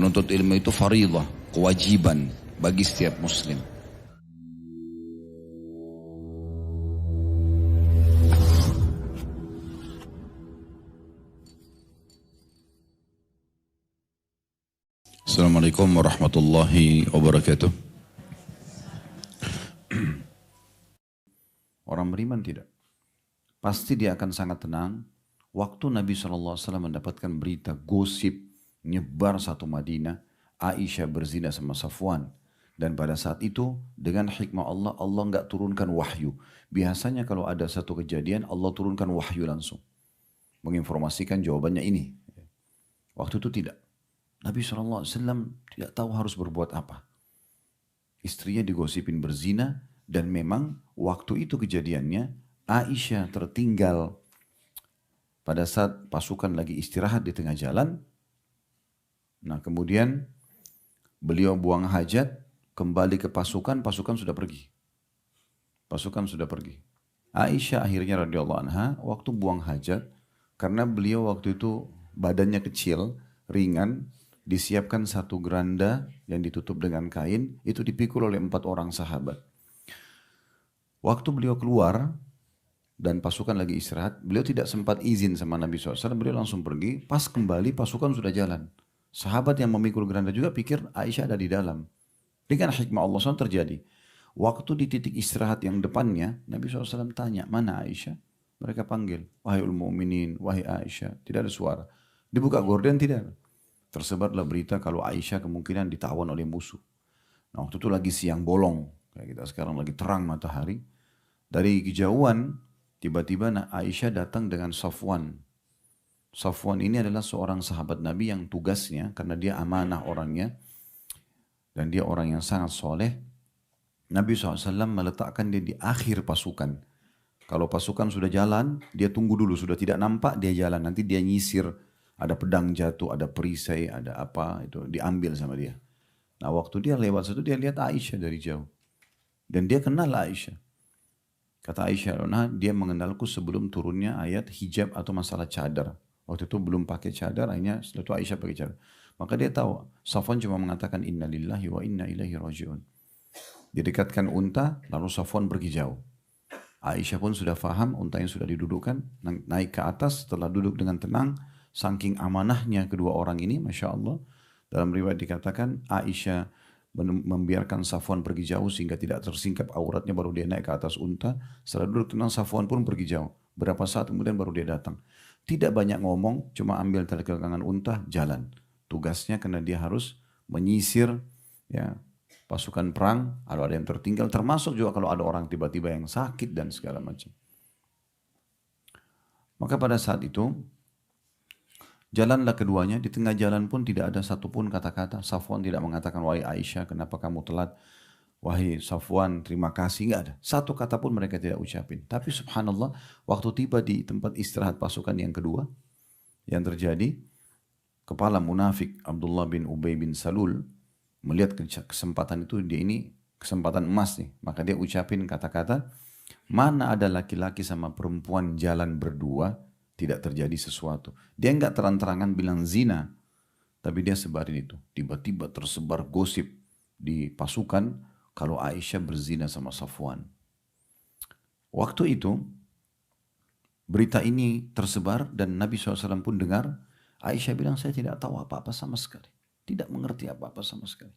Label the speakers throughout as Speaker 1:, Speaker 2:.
Speaker 1: Menuntut ilmu itu faridah, kewajiban bagi setiap muslim. Assalamualaikum warahmatullahi wabarakatuh. Orang beriman tidak. Pasti dia akan sangat tenang. Waktu Nabi SAW mendapatkan berita gosip nyebar satu Madinah, Aisyah berzina sama Safwan. Dan pada saat itu dengan hikmah Allah, Allah nggak turunkan wahyu. Biasanya kalau ada satu kejadian, Allah turunkan wahyu langsung. Menginformasikan jawabannya ini. Waktu itu tidak. Nabi SAW tidak tahu harus berbuat apa. Istrinya digosipin berzina dan memang waktu itu kejadiannya Aisyah tertinggal pada saat pasukan lagi istirahat di tengah jalan. Nah kemudian beliau buang hajat, kembali ke pasukan, pasukan sudah pergi. Pasukan sudah pergi. Aisyah akhirnya radhiyallahu anha waktu buang hajat, karena beliau waktu itu badannya kecil, ringan, disiapkan satu geranda yang ditutup dengan kain, itu dipikul oleh 4 orang sahabat. Waktu beliau keluar dan pasukan lagi istirahat, beliau tidak sempat izin sama Nabi SAW, beliau langsung pergi, pas kembali pasukan sudah jalan. Sahabat yang memikul geranda juga pikir Aisyah ada di dalam. Dengan hikmah Allah SWT terjadi. Waktu di titik istirahat yang depannya, Nabi SAW tanya, mana Aisyah? Mereka panggil, wahai ul-mu'minin, wahai Aisyah. Tidak ada suara. Dibuka gorden, tidak ada. Tersebarlah berita kalau Aisyah kemungkinan ditawan oleh musuh. Nah waktu itu lagi siang bolong, kayak kita sekarang lagi terang matahari. Dari kejauhan, tiba-tiba Aisyah datang dengan Safwan. Safwan ini adalah seorang sahabat Nabi yang tugasnya, karena dia amanah orangnya, dan dia orang yang sangat soleh. Nabi SAW meletakkan dia di akhir pasukan. Kalau pasukan sudah jalan, dia tunggu dulu, sudah tidak nampak dia jalan. Nanti dia nyisir, ada pedang jatuh, ada perisai, ada apa, itu diambil sama dia. Nah waktu dia lewat situ, dia lihat Aisyah dari jauh. Dan dia kenal Aisyah. Kata Aisyah, nah dia mengenalku sebelum turunnya ayat hijab atau masalah cadar. Waktu itu belum pakai cadar, akhirnya setelah itu Aisyah pakai cadar. Maka dia tahu, Safwan cuma mengatakan inna lillahi wa inna ilaihi raji'un. Didekatkan unta, lalu Safwan pergi jauh. Aisyah pun sudah faham, unta yang sudah didudukkan, naik ke atas, setelah duduk dengan tenang, saking amanahnya kedua orang ini, Masya Allah. Dalam riwayat dikatakan, Aisyah membiarkan Safwan pergi jauh sehingga tidak tersingkap auratnya, baru dia naik ke atas unta. Setelah duduk tenang, Safwan pun pergi jauh. Berapa saat kemudian baru dia datang. Tidak banyak ngomong, cuma ambil tali kekangan unta, jalan. Tugasnya karena dia harus menyisir ya, pasukan perang, kalau ada yang tertinggal, termasuk juga kalau ada orang tiba-tiba yang sakit dan segala macam. Maka pada saat itu, jalanlah keduanya, di tengah jalan pun tidak ada satupun kata-kata. Safwan tidak mengatakan, wahai Aisyah, kenapa kamu telat? Wahai Safwan, terima kasih. Enggak ada. Satu kata pun mereka tidak ucapin. Tapi subhanallah, waktu tiba di tempat istirahat pasukan yang kedua, yang terjadi, kepala munafik Abdullah bin Ubay bin Salul melihat kesempatan itu, dia ini kesempatan emas nih. Maka dia ucapin kata-kata, mana ada laki-laki sama perempuan jalan berdua, tidak terjadi sesuatu. Dia enggak terang-terangan bilang zina, tapi dia sebarin itu. Tiba-tiba tersebar gosip di pasukan kalau Aisyah berzina sama Safwan. Waktu itu berita ini tersebar dan Nabi SAW pun dengar. Aisyah bilang, saya tidak tahu apa-apa sama sekali. Tidak mengerti apa-apa sama sekali.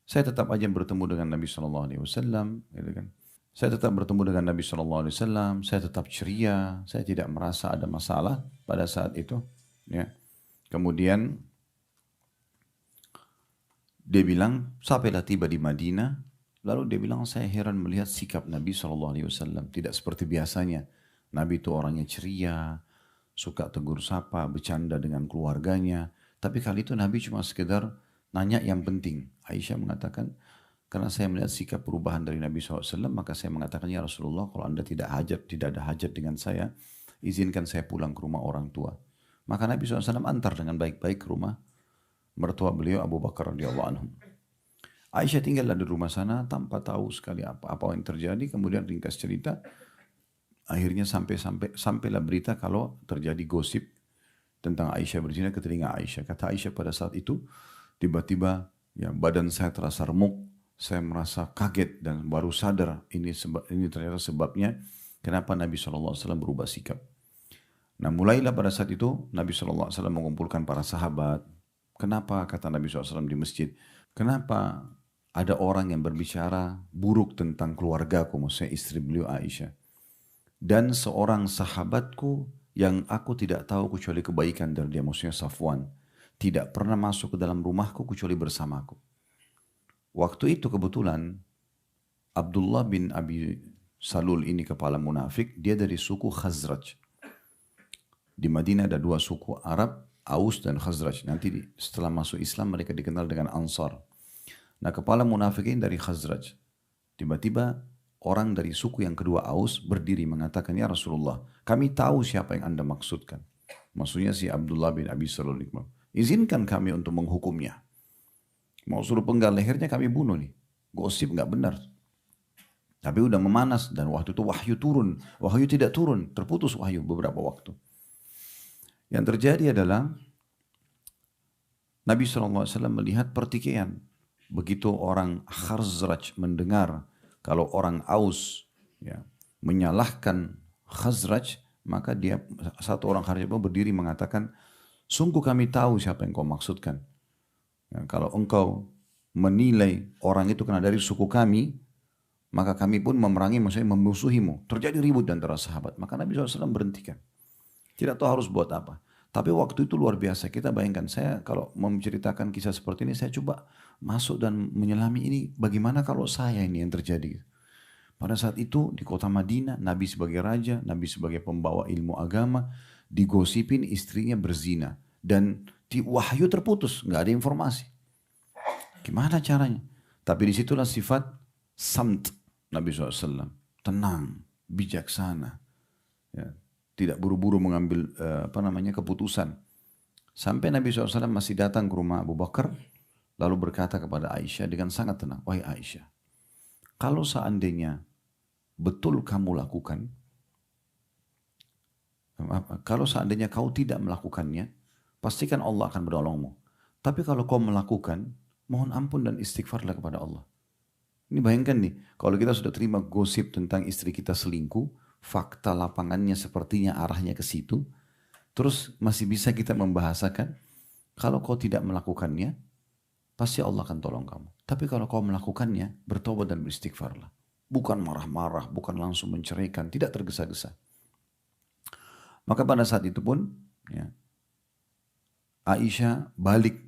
Speaker 1: Saya tetap aja bertemu dengan Nabi SAW, gitu kan. Saya tetap bertemu dengan Nabi SAW, saya tetap ceria, saya tidak merasa ada masalah pada saat itu. Ya. Kemudian dia bilang, sampailah tiba di Madinah, lalu dia bilang, saya heran melihat sikap Nabi SAW, tidak seperti biasanya. Nabi itu orangnya ceria, suka tegur sapa, bercanda dengan keluarganya. Tapi kali itu Nabi cuma sekedar nanya yang penting. Aisyah mengatakan, karena saya melihat sikap perubahan dari Nabi SAW, maka saya mengatakan, ya Rasulullah, kalau anda tidak ada hajat dengan saya, izinkan saya pulang ke rumah orang tua. Maka Nabi SAW antar dengan baik-baik ke rumah mertua beliau Abu Bakar radhiyallahu anhu. Aisyah tinggallah di rumah sana tanpa tahu sekali apa yang terjadi. Kemudian ringkas cerita, akhirnya sampailah berita kalau terjadi gosip tentang Aisyah berzina ke telinga Aisyah. Kata Aisyah pada saat itu, tiba-tiba ya badan saya terasa remuk, saya merasa kaget dan baru sadar ini ternyata sebabnya kenapa Nabi SAW berubah sikap. Nah mulailah pada saat itu Nabi SAW mengumpulkan para sahabat. Kenapa kata Nabi SAW di masjid? Kenapa ada orang yang berbicara buruk tentang keluargaku, maksudnya istri beliau Aisyah. Dan seorang sahabatku yang aku tidak tahu kecuali kebaikan dari dia, maksudnya Safwan. Tidak pernah masuk ke dalam rumahku kecuali bersamaku. Waktu itu kebetulan Abdullah bin Abi Salul ini kepala munafik, dia dari suku Khazraj. Di Madinah ada dua suku Arab, Aus dan Khazraj. Nanti setelah masuk Islam mereka dikenal dengan Ansar. Nah kepala munafik ini dari Khazraj. Tiba-tiba orang dari suku yang kedua Aus berdiri mengatakan, ya Rasulullah, kami tahu siapa yang anda maksudkan. Maksudnya si Abdullah bin Abi Salul. Izinkan kami untuk menghukumnya. Mau suruh penggal lehernya kami bunuh nih. Gosip nggak benar. Tapi udah memanas dan waktu itu wahyu turun. Wahyu tidak turun, terputus wahyu beberapa waktu. Yang terjadi adalah Nabi SAW melihat pertikaian. Begitu orang Khazraj mendengar kalau orang Aus ya, menyalahkan Khazraj, maka dia satu orang Khazraj berdiri mengatakan, sungguh kami tahu siapa yang kau maksudkan. Ya, kalau engkau menilai orang itu karena dari suku kami, maka kami pun memerangi, maksudnya memusuhimu. Terjadi ribut antara sahabat. Maka Nabi SAW berhentikan. Tidak tahu harus buat apa. Tapi waktu itu luar biasa. Kita bayangkan, saya kalau menceritakan kisah seperti ini, saya coba masuk dan menyelami ini. Bagaimana kalau saya ini yang terjadi? Pada saat itu di kota Madinah, Nabi sebagai raja, Nabi sebagai pembawa ilmu agama, digosipin istrinya berzina. Dan wahyu terputus, nggak ada informasi. Gimana caranya? Tapi disitulah sifat samt Nabi SAW. Tenang, bijaksana. Ya. Tidak buru-buru mengambil keputusan. Sampai Nabi SAW masih datang ke rumah Abu Bakar, lalu berkata kepada Aisyah dengan sangat tenang, wahai Aisyah, kalau seandainya betul kamu lakukan, kalau seandainya kau tidak melakukannya, pastikan Allah akan menolongmu. Tapi kalau kau melakukan, mohon ampun dan istighfarlah kepada Allah. Ini bayangkan nih, kalau kita sudah terima gosip tentang istri kita selingkuh, fakta lapangannya sepertinya arahnya ke situ, terus masih bisa kita membahasakan, kalau kau tidak melakukannya, pasti Allah akan tolong kamu. Tapi kalau kau melakukannya, bertobat dan beristighfarlah. Bukan marah-marah, bukan langsung menceraikan, tidak tergesa-gesa. Maka pada saat itu pun, ya, Aisyah balik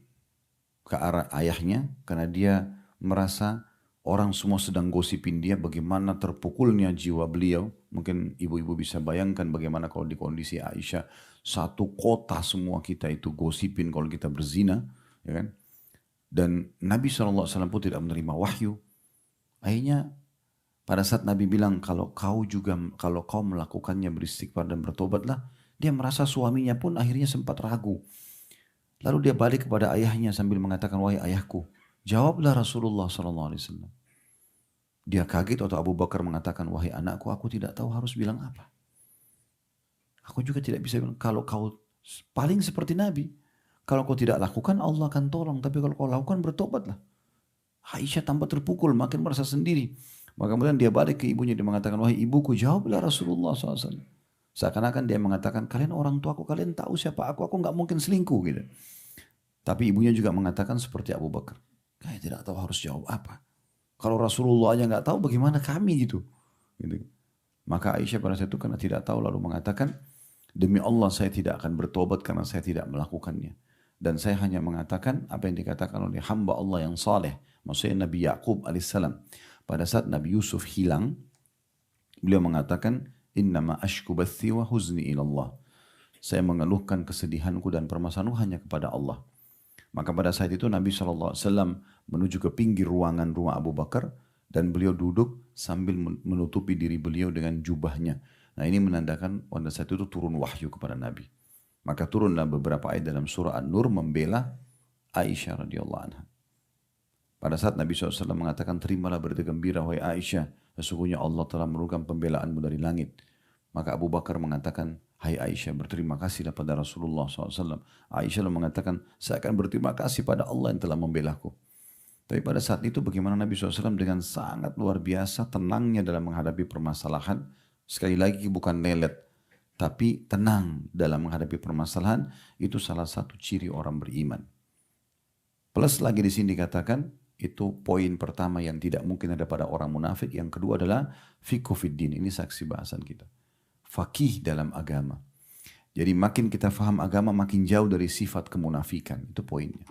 Speaker 1: ke arah ayahnya, karena dia merasa orang semua sedang gosipin dia, bagaimana terpukulnya jiwa beliau. Mungkin ibu-ibu bisa bayangkan bagaimana kalau di kondisi Aisyah, satu kota semua kita itu gosipin kalau kita berzina. Ya kan? Dan Nabi SAW pun tidak menerima wahyu. Akhirnya pada saat Nabi bilang, kalau kau melakukannya beristighfar dan bertobatlah, dia merasa suaminya pun akhirnya sempat ragu. Lalu dia balik kepada ayahnya sambil mengatakan, wahai ayahku, jawablah Rasulullah SAW. Dia kaget atau Abu Bakar mengatakan, wahai anakku, aku tidak tahu harus bilang apa. Aku juga tidak bisa bilang, kalau kau paling seperti Nabi, kalau kau tidak lakukan Allah akan tolong, tapi kalau kau lakukan bertobatlah. Aisyah tampak terpukul, makin merasa sendiri. Maka kemudian dia balik ke ibunya, dia mengatakan, wahai ibuku, jawablah Rasulullah SAW. Seakan-akan dia mengatakan, kalian orang tuaku, kalian tahu siapa aku nggak mungkin selingkuh gitu. Tapi ibunya juga mengatakan seperti Abu Bakar, saya tidak tahu harus jawab apa. Kalau Rasulullah aja nggak tahu, bagaimana kami gitu. Maka Aisyah pada saat itu karena tidak tahu lalu mengatakan, demi Allah saya tidak akan bertobat karena saya tidak melakukannya. Dan saya hanya mengatakan apa yang dikatakan oleh hamba Allah yang saleh, maksudnya Nabi Yaqub alaihissalam. Pada saat Nabi Yusuf hilang, beliau mengatakan, innama ashku bathi wa huzni ilallah. Saya mengeluhkan kesedihanku dan permasalahanku hanya kepada Allah. Maka pada saat itu Nabi SAW menuju ke pinggir ruangan rumah Abu Bakar dan beliau duduk sambil menutupi diri beliau dengan jubahnya. Nah ini menandakan pada saat itu turun wahyu kepada Nabi. Maka turunlah beberapa ayat dalam surah An-Nur membela Aisyah radhiyallahu anha. Pada saat Nabi SAW mengatakan, terimalah berita gembira wahai Aisyah, sesungguhnya Allah telah menurunkan pembelaanmu dari langit. Maka Abu Bakar mengatakan, Hai Aisyah, berterima kasihlah pada Rasulullah SAW. Aisyah lalu mengatakan, saya akan berterima kasih pada Allah yang telah membelaku. Tapi pada saat itu bagaimana Nabi SAW dengan sangat luar biasa tenangnya dalam menghadapi permasalahan. Sekali lagi bukan lelet, tapi tenang dalam menghadapi permasalahan. Itu salah satu ciri orang beriman. Plus lagi di sini dikatakan, itu poin pertama yang tidak mungkin ada pada orang munafik. Yang kedua adalah fiqhu fiddin. Ini saksi bahasan kita. Fakih dalam agama. Jadi makin kita faham agama, makin jauh dari sifat kemunafikan. Itu poinnya.